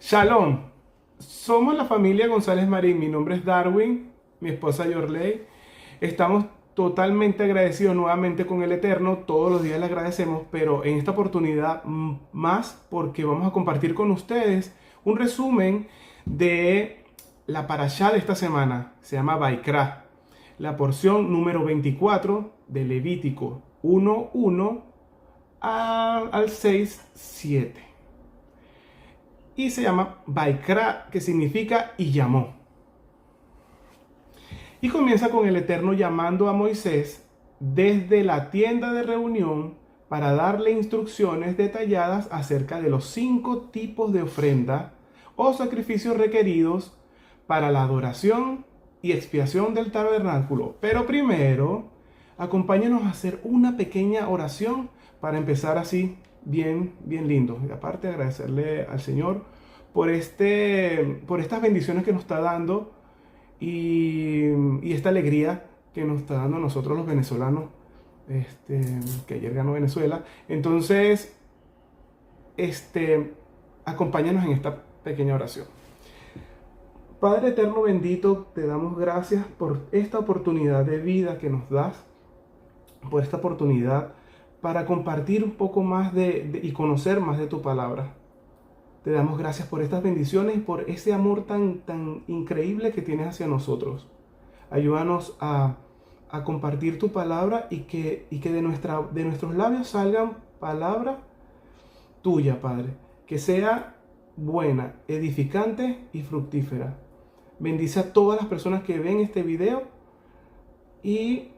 Shalom, somos la familia González Marín. Mi nombre es Darwin, mi esposa Yorley. Estamos totalmente agradecidos nuevamente con el Eterno. Todos los días le agradecemos, pero en esta oportunidad más porque vamos a compartir con ustedes un resumen de la parashá de esta semana. Se llama Vaikra, la porción número 24 de Levítico 1:1 al 6:7. Y se llama Vaikra, que significa y llamó. Y comienza con el Eterno llamando a Moisés desde la tienda de reunión para darle instrucciones detalladas acerca de los 5 tipos de ofrenda o sacrificios requeridos para la adoración y expiación del tabernáculo. Pero primero, acompáñanos a hacer una pequeña oración para empezar así bien lindo. Y aparte agradecerle al Señor por estas bendiciones que nos está dando y esta alegría que nos está dando a nosotros los venezolanos, que ayer ganó Venezuela. Entonces, acompáñanos en esta pequeña oración. Padre eterno bendito, te damos gracias por esta oportunidad de vida que nos das, por esta oportunidad para compartir un poco más y conocer más de tu palabra. Te damos gracias por estas bendiciones y por ese amor tan increíble que tienes hacia nosotros. Ayúdanos a compartir tu palabra y que de nuestros labios salgan palabra tuya, Padre. Que sea buena, edificante y fructífera. Bendice a todas las personas que ven este video y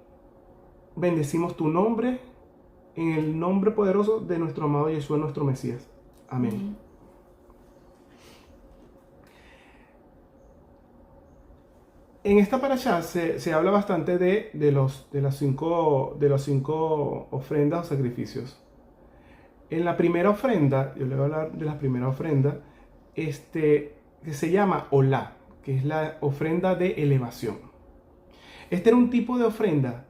bendecimos tu nombre en el nombre poderoso de nuestro amado Yeshua, nuestro Mesías. Amén. En esta parashá se habla bastante de las cinco ofrendas o sacrificios. En la primera ofrenda, yo le voy a hablar de la primera ofrenda, que se llama Olá, que es la ofrenda de elevación. Este era un tipo de ofrenda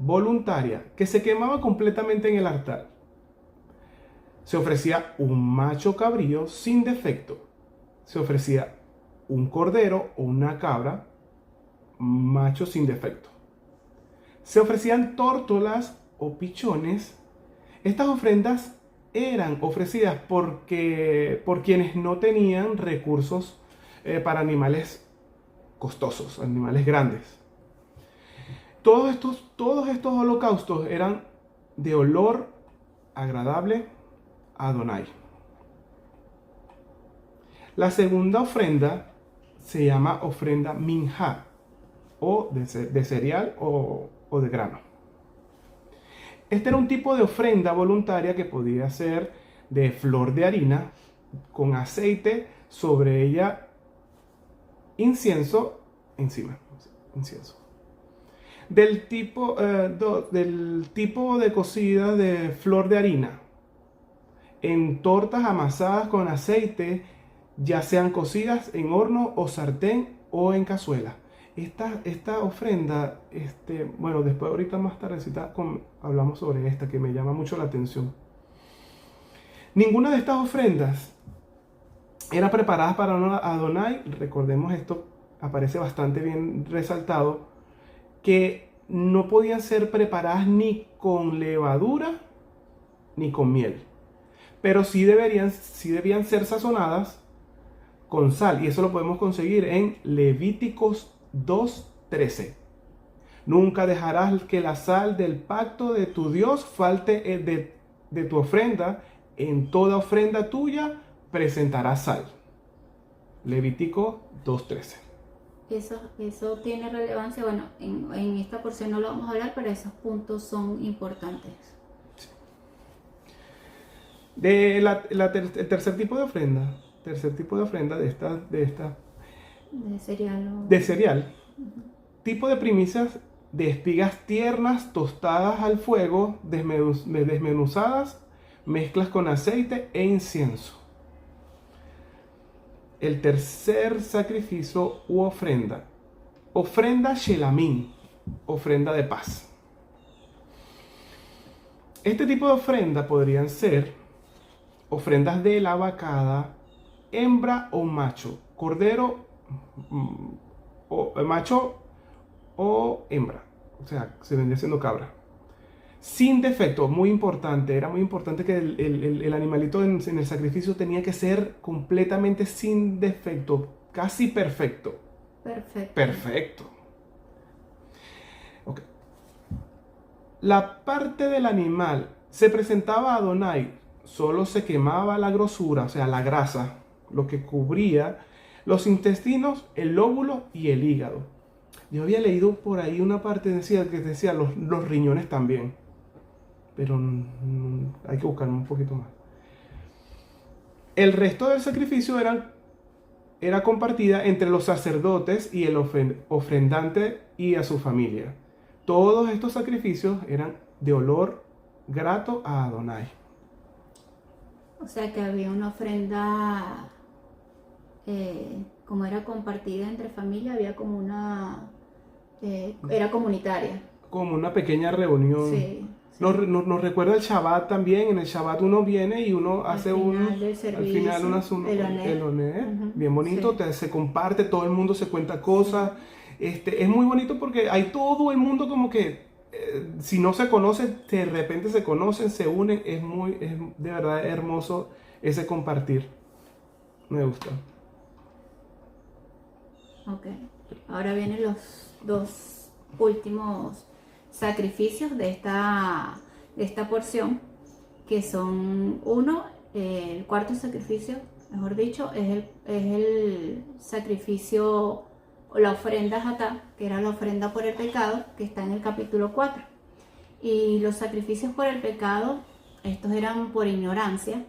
voluntaria que se quemaba completamente en el altar. Se ofrecía un macho cabrío sin defecto. Se ofrecía un cordero o una cabra macho sin defecto. Se ofrecían tórtolas o pichones. Estas ofrendas eran ofrecidas por quienes no tenían recursos para animales costosos, animales grandes. Todos estos holocaustos eran de olor agradable a Adonai. La segunda ofrenda se llama ofrenda minjá, o de cereal o de grano. Este era un tipo de ofrenda voluntaria que podía ser de flor de harina con aceite, sobre ella incienso encima. Incienso. Del tipo de cocida de flor de harina en tortas amasadas con aceite, ya sean cocidas en horno o sartén o en cazuela. Esta ofrenda, bueno, después ahorita más tardecita hablamos sobre esta que me llama mucho la atención. Ninguna de estas ofrendas era preparada para Adonai. Recordemos, esto aparece bastante bien resaltado, que no podían ser preparadas ni con levadura ni con miel, pero sí debían ser sazonadas con sal, y eso lo podemos conseguir en Levíticos 2:13. Nunca dejarás que la sal del pacto de tu Dios falte de tu ofrenda. En toda ofrenda tuya presentarás sal. Levítico 2:13. Eso tiene relevancia. Bueno, en esta porción no lo vamos a hablar, pero esos puntos son importantes. El tercer tipo de ofrenda. De cereal. De cereal. Tipo de primicias de espigas tiernas tostadas al fuego, desmenuzadas, mezclas con aceite e incienso. El tercer sacrificio u ofrenda. Ofrenda shelamín, ofrenda de paz. Este tipo de ofrenda podrían ser ofrendas de la vacada hembra o macho, cordero o macho o hembra, o sea, se vendría siendo cabra. Sin defecto, muy importante, era muy importante que el animalito en el sacrificio tenía que ser completamente sin defecto, casi perfecto. Perfecto. Perfecto. Ok. La parte del animal se presentaba a Adonai, solo se quemaba la grosura, o sea, la grasa, lo que cubría los intestinos, el lóbulo y el hígado. Yo había leído por ahí una parte que decía los riñones también, pero hay que buscar un poquito más. El resto del sacrificio era compartida entre los sacerdotes y el ofrendante y a su familia. Todos estos sacrificios eran de olor grato a Adonai. O sea que había una ofrenda, como era compartida entre familia, había como una, era comunitaria. Como una pequeña reunión. Sí. Nos recuerda el Shabbat también. En el Shabbat uno viene y uno hace del servicio, al final el oner, bien bonito, sí. se comparte, todo el mundo se cuenta cosas. Es muy bonito porque hay todo el mundo como que si no se conocen, de repente se conocen, se unen. Es de verdad hermoso ese compartir. Me gusta. Ok. Ahora vienen los dos últimos sacrificios de esta porción, que son el cuarto sacrificio, mejor dicho, es el sacrificio o la ofrenda Hatá, que era la ofrenda por el pecado, que está en el capítulo 4. Y los sacrificios por el pecado, estos eran por ignorancia,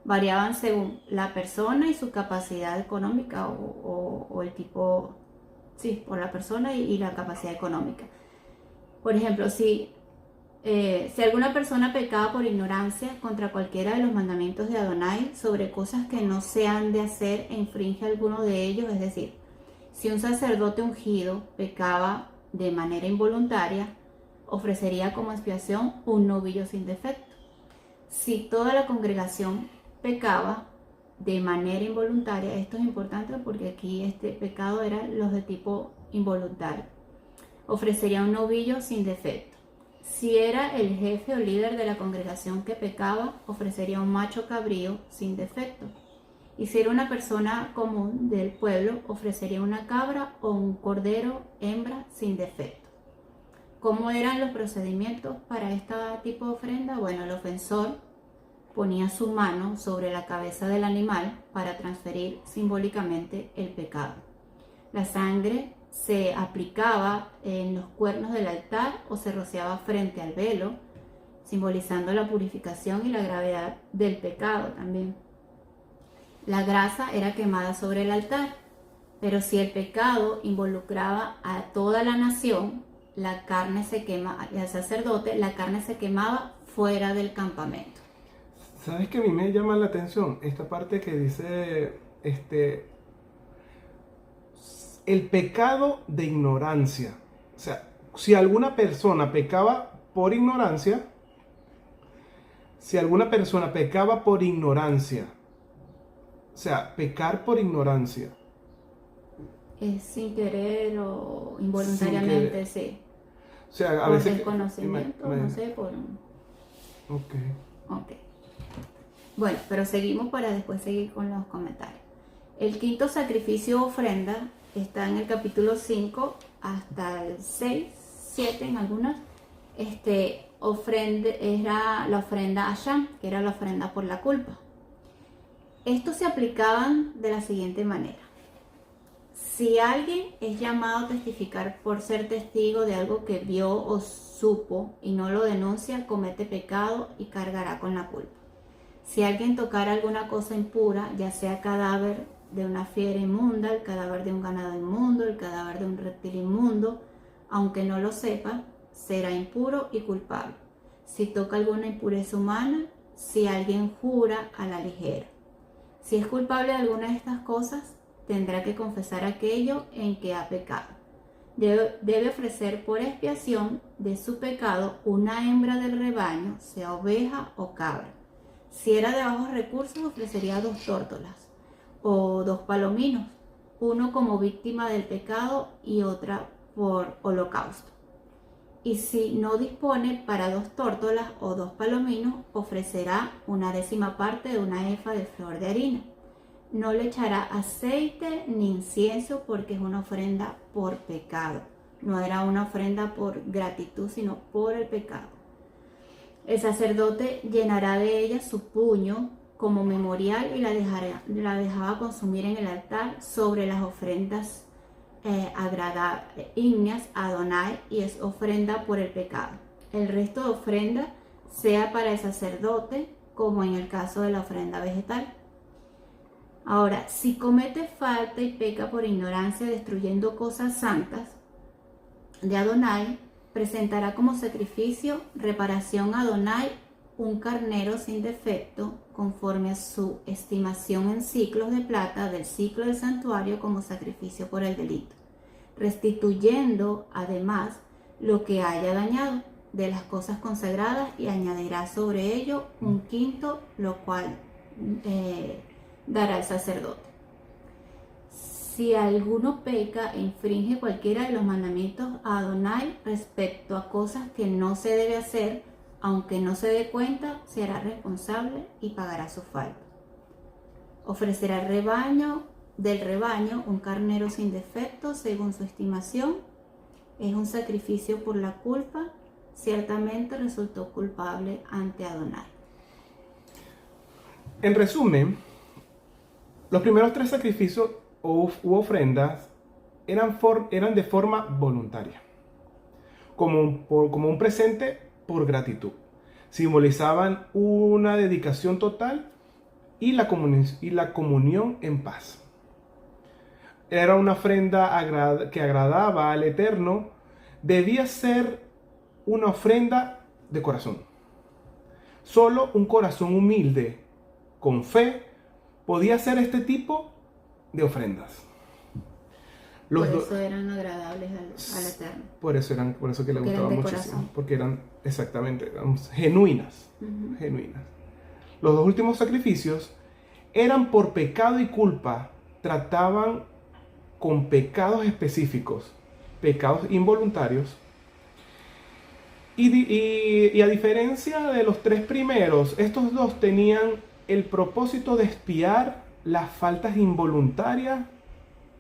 variaban según la persona y su capacidad económica o el tipo, sí, por la persona y la capacidad económica. Por ejemplo, si alguna persona pecaba por ignorancia contra cualquiera de los mandamientos de Adonai sobre cosas que no se han de hacer e infringe alguno de ellos, es decir, si un sacerdote ungido pecaba de manera involuntaria, ofrecería como expiación un novillo sin defecto. Si toda la congregación pecaba de manera involuntaria, esto es importante porque aquí este pecado eran los de tipo involuntario, ofrecería un novillo sin defecto. Si era el jefe o líder de la congregación que pecaba, ofrecería un macho cabrío sin defecto. Y si era una persona común del pueblo, ofrecería una cabra o un cordero hembra sin defecto. ¿Cómo eran los procedimientos para este tipo de ofrenda? Bueno, el ofensor ponía su mano sobre la cabeza del animal para transferir simbólicamente el pecado. La sangre se aplicaba en los cuernos del altar o se rociaba frente al velo, simbolizando la purificación y la gravedad del pecado también. La grasa era quemada sobre el altar, pero si el pecado involucraba a toda la nación, la carne se quema, y al sacerdote, la carne se quemaba fuera del campamento. ¿Sabes que a mí me llama la atención? Esta parte que dice, el pecado de ignorancia. O sea, si alguna persona pecaba por ignorancia, o sea, pecar por ignorancia. Es sin querer o involuntariamente, sí. O sea, a por veces... desconocimiento, no sé, por... Ok. Bueno, pero seguimos para después seguir con los comentarios. El quinto sacrificio ofrenda está en el capítulo 5 hasta el 6, 7 en algunas. Era la ofrenda Asham, que era la ofrenda por la culpa. Estos se aplicaban de la siguiente manera. Si alguien es llamado a testificar por ser testigo de algo que vio o supo y no lo denuncia, comete pecado y cargará con la culpa. Si alguien tocara alguna cosa impura, ya sea cadáver de una fiera inmunda, el cadáver de un ganado inmundo, el cadáver de un reptil inmundo, aunque no lo sepa, será impuro y culpable. Si toca alguna impureza humana, si alguien jura a la ligera. Si es culpable de alguna de estas cosas, tendrá que confesar aquello en que ha pecado. Debe ofrecer por expiación de su pecado una hembra del rebaño, sea oveja o cabra. Si era de bajos recursos, ofrecería 2 tórtolas o 2 palominos, uno como víctima del pecado y otra por holocausto. Y si no dispone para 2 tórtolas o 2 palominos, ofrecerá 1/10 parte de una efa de flor de harina. No le echará aceite ni incienso porque es una ofrenda por pecado. No era una ofrenda por gratitud, sino por el pecado. El sacerdote llenará de ella su puño como memorial y la dejaba consumir en el altar sobre las ofrendas ígneas a Adonai, y es ofrenda por el pecado. El resto de ofrenda sea para el sacerdote, como en el caso de la ofrenda vegetal. Ahora, si comete falta y peca por ignorancia destruyendo cosas santas de Adonai, presentará como sacrificio reparación a Adonai un carnero sin defecto, conforme a su estimación en ciclos de plata del ciclo del santuario, como sacrificio por el delito, restituyendo además lo que haya dañado de las cosas consagradas, y añadirá sobre ello 1/5, lo cual dará el sacerdote. Si alguno peca e infringe cualquiera de los mandamientos a Adonai respecto a cosas que no se debe hacer, aunque no se dé cuenta, se hará responsable y pagará su falta. Ofrecerá del rebaño un carnero sin defecto según su estimación. Es un sacrificio por la culpa. Ciertamente resultó culpable ante Adonai. En resumen, los primeros 3 sacrificios u ofrendas eran de forma voluntaria, como un presente por gratitud. Simbolizaban una dedicación total y la comunión en paz. Era una ofrenda que agradaba al Eterno. Debía ser una ofrenda de corazón. Solo un corazón humilde, con fe, podía hacer este tipo de ofrendas. Por eso eran agradables al Eterno. Por eso que le gustaba muchísimo. Corazón. Porque eran genuinas. Genuinas. Los 2 últimos sacrificios eran por pecado y culpa. Trataban con pecados específicos, pecados involuntarios. Y a diferencia de los 3 primeros, estos 2 tenían el propósito de expiar las faltas involuntarias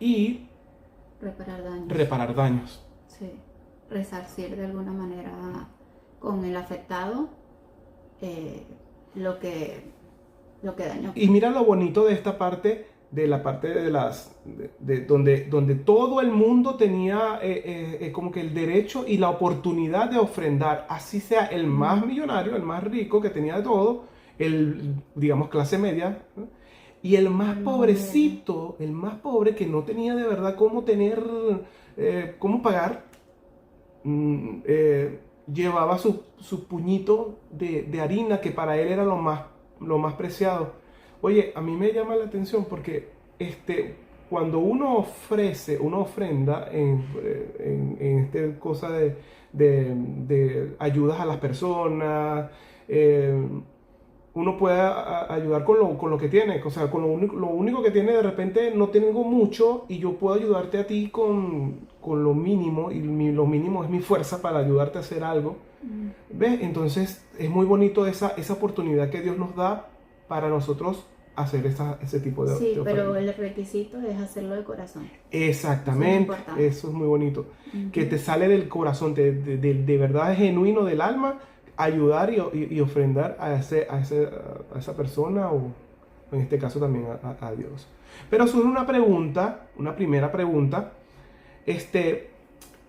y reparar daños. Sí, resarcir de alguna manera con el afectado lo que dañó. Y mira lo bonito de esta parte, donde todo el mundo tenía como que el derecho y la oportunidad de ofrendar, así sea el más millonario, el más rico, que tenía de todo, digamos clase media, ¿no? Y el más pobrecito, el más pobre, que no tenía de verdad cómo pagar, llevaba su puñito de harina, que para él era lo más preciado. Oye, a mí me llama la atención porque cuando uno ofrece una ofrenda en esta cosa de ayudas a las personas, uno puede ayudar con lo que tiene. O sea, con lo único que tiene, de repente no tengo mucho y yo puedo ayudarte a ti con lo mínimo, y lo mínimo es mi fuerza para ayudarte a hacer algo. ¿Ves? Entonces es muy bonito esa oportunidad que Dios nos da para nosotros hacer ese tipo de Sí, de pero ofrendas. el requisito es hacerlo de corazón. Exactamente, eso es muy bonito. Que te sale del corazón, de verdad es genuino del alma, ayudar y ofrendar a esa persona, o en este caso también a Dios. Pero surge una primera pregunta,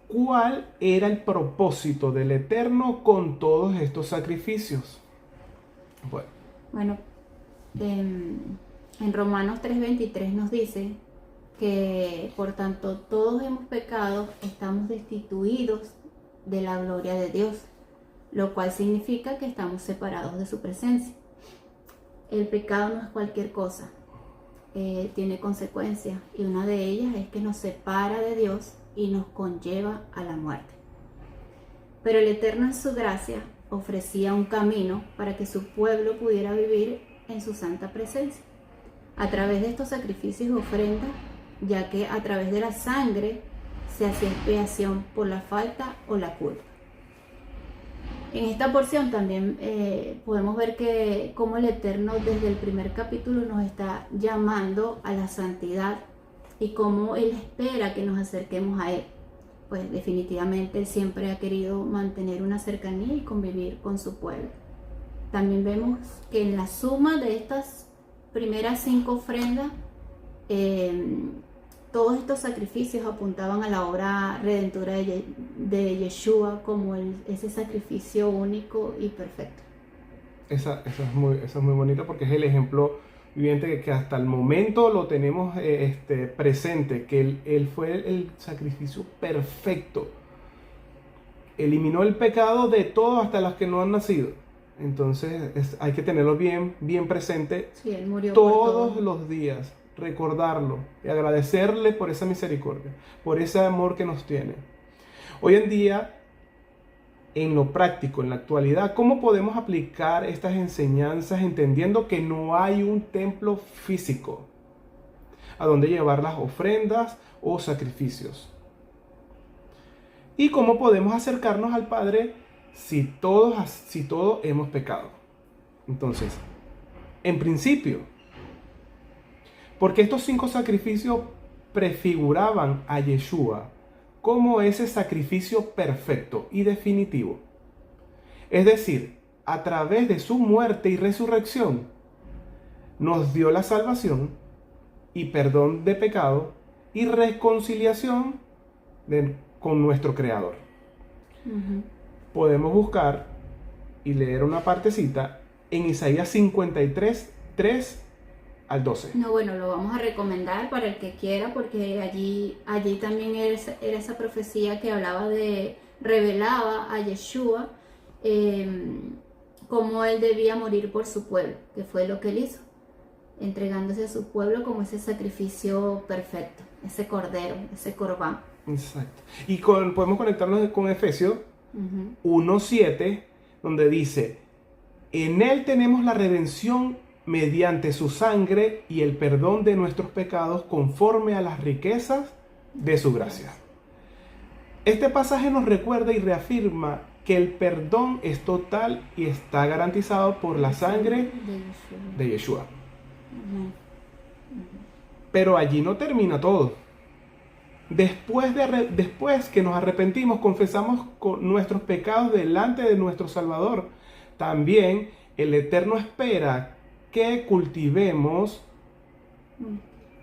¿cuál era el propósito del Eterno con todos estos sacrificios? Bueno, en Romanos 3:23 nos dice que por tanto todos hemos pecado, estamos destituidos de la gloria de Dios, lo cual significa que estamos separados de su presencia. El pecado no es cualquier cosa, tiene consecuencias, y una de ellas es que nos separa de Dios y nos conlleva a la muerte. Pero el Eterno en su gracia ofrecía un camino para que su pueblo pudiera vivir en su santa presencia. a través de estos sacrificios y ofrendas, ya que a través de la sangre se hacía expiación por la falta o la culpa. En esta porción también podemos ver que cómo el Eterno desde el primer capítulo nos está llamando a la santidad y cómo Él espera que nos acerquemos a Él. Pues definitivamente Él siempre ha querido mantener una cercanía y convivir con su pueblo. También vemos que en la suma de estas primeras 5 ofrendas, todos estos sacrificios apuntaban a la obra redentora de Yeshua como ese sacrificio único y perfecto. Eso es muy bonito porque es el ejemplo viviente que hasta el momento lo tenemos presente, que él fue el sacrificio perfecto. Eliminó el pecado de todos hasta los que no han nacido. Entonces hay que tenerlo bien presente, sí, Él murió todos los días, recordarlo y agradecerle por esa misericordia, por ese amor que nos tiene. Hoy en día, en lo práctico, en la actualidad, ¿cómo podemos aplicar estas enseñanzas entendiendo que no hay un templo físico a donde llevar las ofrendas o sacrificios? ¿Y cómo podemos acercarnos al Padre si todos hemos pecado? Entonces, en principio, porque estos 5 sacrificios prefiguraban a Yeshua como ese sacrificio perfecto y definitivo. Es decir, a través de su muerte y resurrección, nos dio la salvación y perdón de pecado y reconciliación con nuestro Creador. Podemos buscar y leer una partecita en Isaías 53, 3 al 12. No, bueno, lo vamos a recomendar para el que quiera, porque allí también era esa profecía que revelaba a Yeshua cómo él debía morir por su pueblo, que fue lo que él hizo, entregándose a su pueblo como ese sacrificio perfecto, ese cordero, ese corbán. Exacto. Y podemos conectarnos con Efesios 1:7, donde dice: en él tenemos la redención mediante su sangre y el perdón de nuestros pecados conforme a las riquezas de su gracia. Este pasaje nos recuerda y reafirma que el perdón es total y está garantizado por la sangre de Yeshua. Pero allí no termina todo. Después que nos arrepentimos, confesamos nuestros pecados delante de nuestro Salvador, también el Eterno espera que cultivemos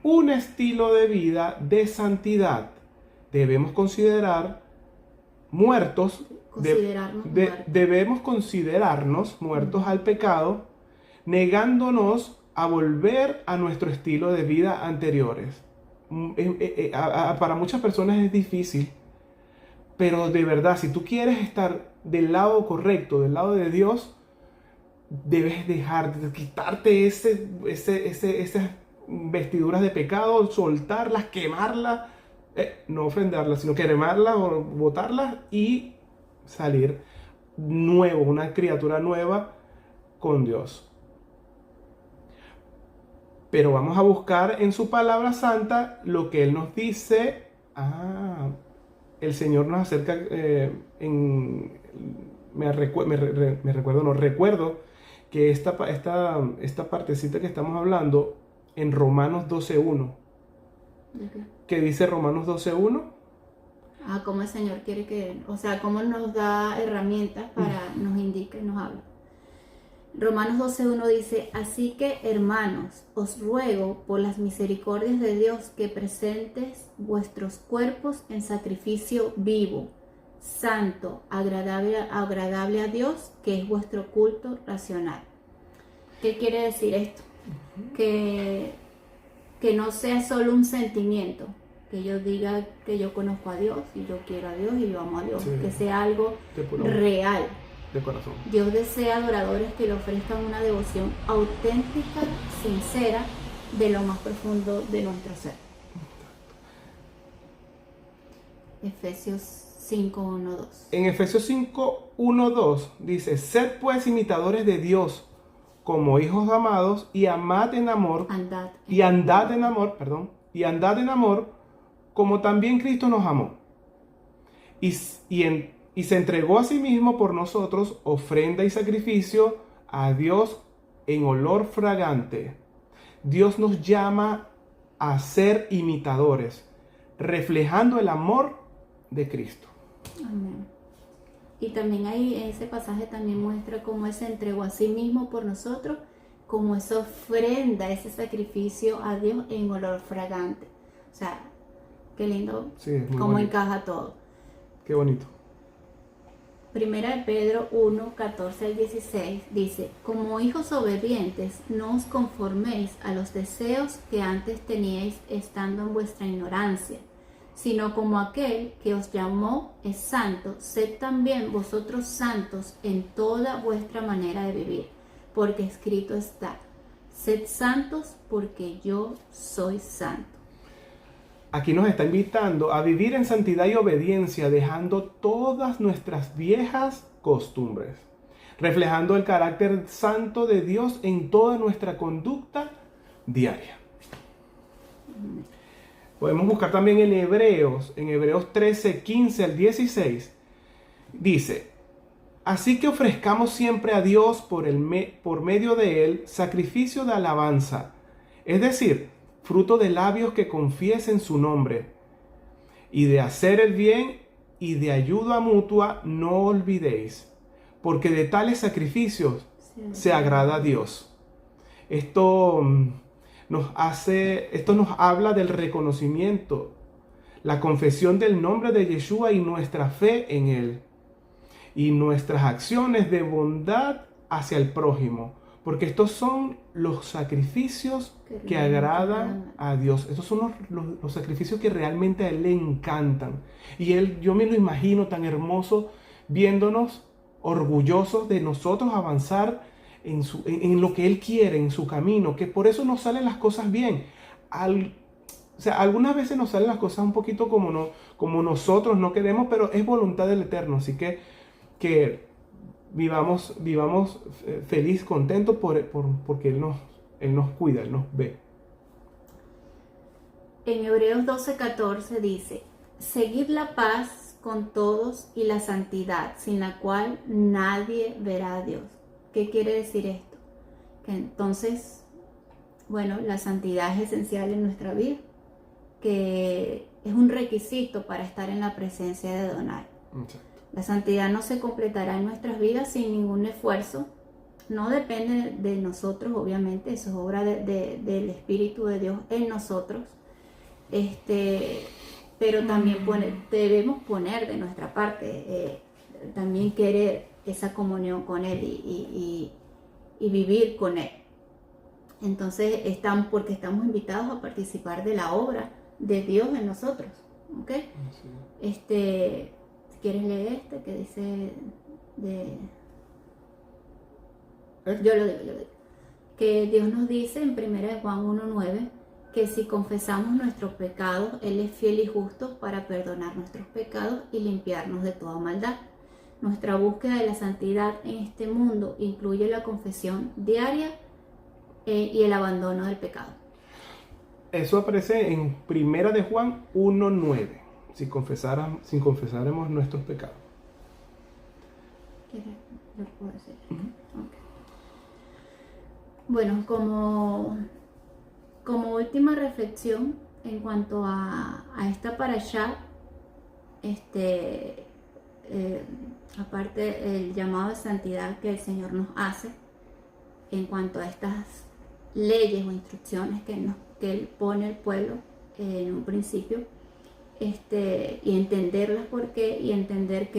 un estilo de vida de santidad. Debemos considerarnos muertos al pecado, negándonos a volver a nuestro estilo de vida anteriores. Para muchas personas es difícil, pero de verdad, si tú quieres estar del lado correcto, del lado de Dios, debes quitarte esas vestiduras de pecado, soltarlas, quemarlas, no ofrendarlas, sino quemarlas o botarlas y salir nuevo, una criatura nueva con Dios. Pero vamos a buscar en su palabra santa lo que Él nos dice. El Señor nos acerca recuerdo que esta partecita que estamos hablando en Romanos 12:1. ¿Qué dice Romanos 12:1? Cómo el Señor quiere que, cómo nos da herramientas nos indica y nos habla. Romanos 12:1 dice: así que, hermanos, os ruego por las misericordias de Dios que presentes vuestros cuerpos en sacrificio vivo, santo, agradable a Dios, que es vuestro culto racional. ¿Qué quiere decir esto? Que no sea solo un sentimiento, que yo diga que yo conozco a Dios y yo quiero a Dios y yo amo a Dios, sí, que sea algo real. De corazón. Dios desea adoradores que le ofrezcan una devoción auténtica, sincera, de lo más profundo de nuestro ser. Efesios 5:1-2. En Efesios 5:1-2 dice: sed pues imitadores de Dios como hijos amados y amad en amor Andad. y andad en amor, como también Cristo nos amó y se entregó a sí mismo por nosotros, ofrenda y sacrificio a Dios en olor fragante. Dios nos llama a ser imitadores, reflejando el amor de Cristo. Amén. Y también ahí ese pasaje también muestra cómo Él se entregó a sí mismo por nosotros, como esa ofrenda, ese sacrificio a Dios en olor fragante. O sea, qué lindo, Sí, es muy cómo bonito. encaja todo. Qué bonito. Primera de Pedro 1, 14 al 16 dice: como hijos obedientes, no os conforméis a los deseos que antes teníais estando en vuestra ignorancia, sino como aquel que os llamó es santo, sed también vosotros santos en toda vuestra manera de vivir, porque escrito está: sed santos porque yo soy santo. Aquí nos está invitando a vivir en santidad y obediencia, dejando todas nuestras viejas costumbres, reflejando el carácter santo de Dios en toda nuestra conducta diaria. Podemos buscar también en Hebreos 13, 15 al 16. Dice: así que ofrezcamos siempre a Dios por medio de Él sacrificio de alabanza, es decir, fruto de labios que confiesen su nombre, y de hacer el bien y de ayuda mutua no olvidéis, porque de tales sacrificios se agrada a Dios. Esto nos habla del reconocimiento, la confesión del nombre de Yeshua y nuestra fe en Él, y nuestras acciones de bondad hacia el prójimo, porque estos son los sacrificios que agradan a Dios. Estos son los sacrificios que realmente a Él le encantan. Y yo me lo imagino tan hermoso viéndonos orgullosos de nosotros avanzar en lo que Él quiere, en su camino, que por eso nos salen las cosas bien. O sea, algunas veces nos salen las cosas un poquito como nosotros no queremos, pero es voluntad del Eterno. Así que vivamos feliz, contentos porque Él nos cuida, Él nos ve. En Hebreos 12:14 dice: seguid la paz con todos y la santidad, sin la cual nadie verá a Dios. ¿Qué quiere decir esto? Que entonces, bueno, la santidad es esencial en nuestra vida, que es un requisito para estar en la presencia de Adonai. Exacto. La santidad no se completará en nuestras vidas sin ningún esfuerzo. No depende de nosotros, obviamente, eso es obra del Espíritu de Dios en nosotros. Pero también debemos poner de nuestra parte, también querer esa comunión con Él y vivir con Él. Entonces, porque estamos invitados a participar de la obra de Dios en nosotros. ¿Ok? Sí. Si quieres leer que dice yo lo digo. Que Dios nos dice en 1 Juan 1:9 que si confesamos nuestros pecados, Él es fiel y justo para perdonar nuestros pecados y limpiarnos de toda maldad. Nuestra búsqueda de la santidad en este mundo incluye la confesión diaria y el abandono del pecado. Eso aparece en 1 de Juan 1:9. Si confesáramos nuestros pecados. ¿Quieres? ¿Lo puedo decir? Okay. Bueno, como última reflexión en cuanto a esta parashá, aparte el llamado de santidad que el Señor nos hace en cuanto a estas leyes o instrucciones que Él pone al pueblo en un principio, y entenderlas y entender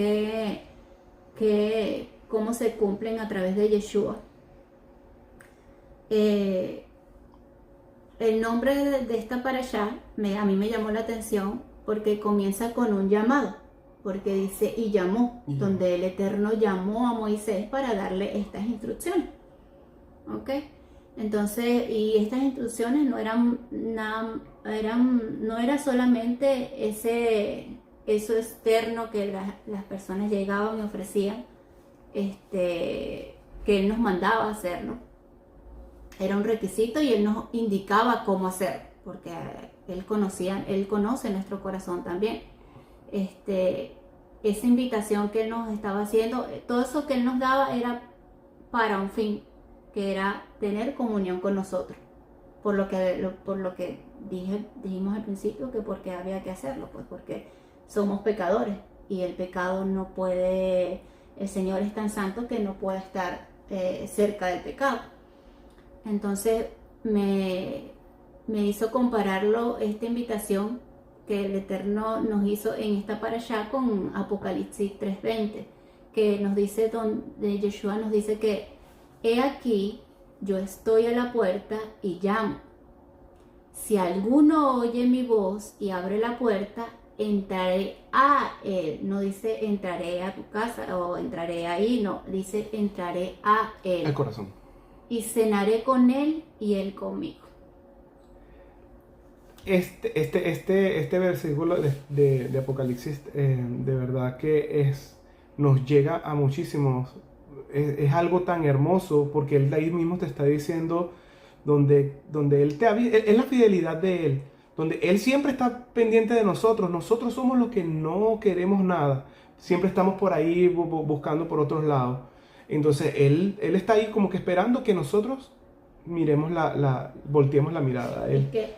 cómo se cumplen a través de Yeshua. El nombre de esta parashá a mí me llamó la atención porque comienza con un llamado, porque dice y llamó, donde el Eterno llamó a Moisés para darle estas instrucciones. ¿Ok? Entonces, y estas instrucciones no era solamente eso externo que las personas llegaban y ofrecían, que Él nos mandaba a hacer, ¿no? Era un requisito y Él nos indicaba cómo hacer, porque Él conoce nuestro corazón también. Esa invitación que Él nos estaba haciendo, todo eso que Él nos daba era para un fin, que era tener comunión con nosotros. Por lo que dijimos al principio, que porque había que hacerlo, pues porque somos pecadores y el pecado no puede, el Señor es tan santo que no puede estar cerca del pecado. Entonces me hizo compararlo, esta invitación que el Eterno nos hizo en esta parashá con Apocalipsis 3:20, que nos dice, donde Yeshua nos dice que he aquí, yo estoy a la puerta y llamo. Si alguno oye mi voz y abre la puerta, entraré a él. No dice entraré a tu casa o entraré ahí, no, dice entraré a él. El corazón. Y cenaré con él y él conmigo. Este versículo de Apocalipsis, de verdad que nos llega a muchísimos. Es algo tan hermoso, porque Él de ahí mismo te está diciendo donde Él es la fidelidad de Él, donde Él siempre está pendiente de nosotros. Nosotros somos los que no queremos nada, siempre estamos por ahí buscando por otros lados. Entonces Él está ahí como que esperando que nosotros miremos volteemos la mirada a Él. Es que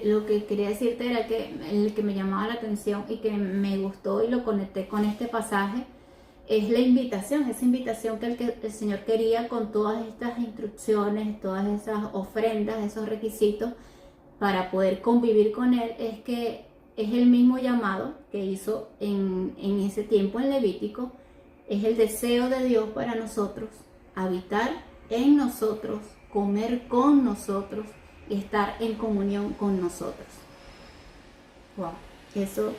lo que quería decirte era que el que me llamaba la atención y que me gustó y lo conecté con este pasaje es la invitación, esa invitación que el Señor quería con todas estas instrucciones, todas esas ofrendas, esos requisitos para poder convivir con Él. Es que es el mismo llamado que hizo en ese tiempo en Levítico, es el deseo de Dios para nosotros, habitar en nosotros, comer con nosotros y estar en comunión con nosotros. Wow, eso,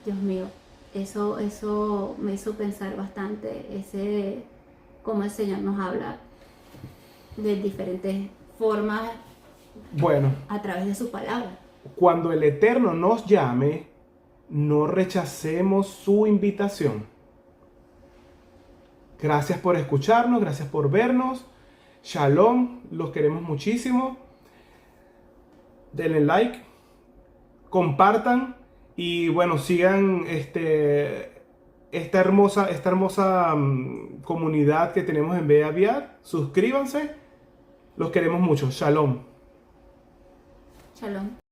Dios mío, eso me hizo pensar bastante, cómo el Señor nos habla de diferentes formas, bueno, a través de su palabra. Cuando el Eterno nos llame, no rechacemos su invitación. Gracias por escucharnos, gracias por vernos. Shalom, los queremos muchísimo. Denle like, compartan y bueno, sigan esta hermosa comunidad que tenemos en Beaviad. Suscríbanse, los queremos mucho. Shalom. Shalom.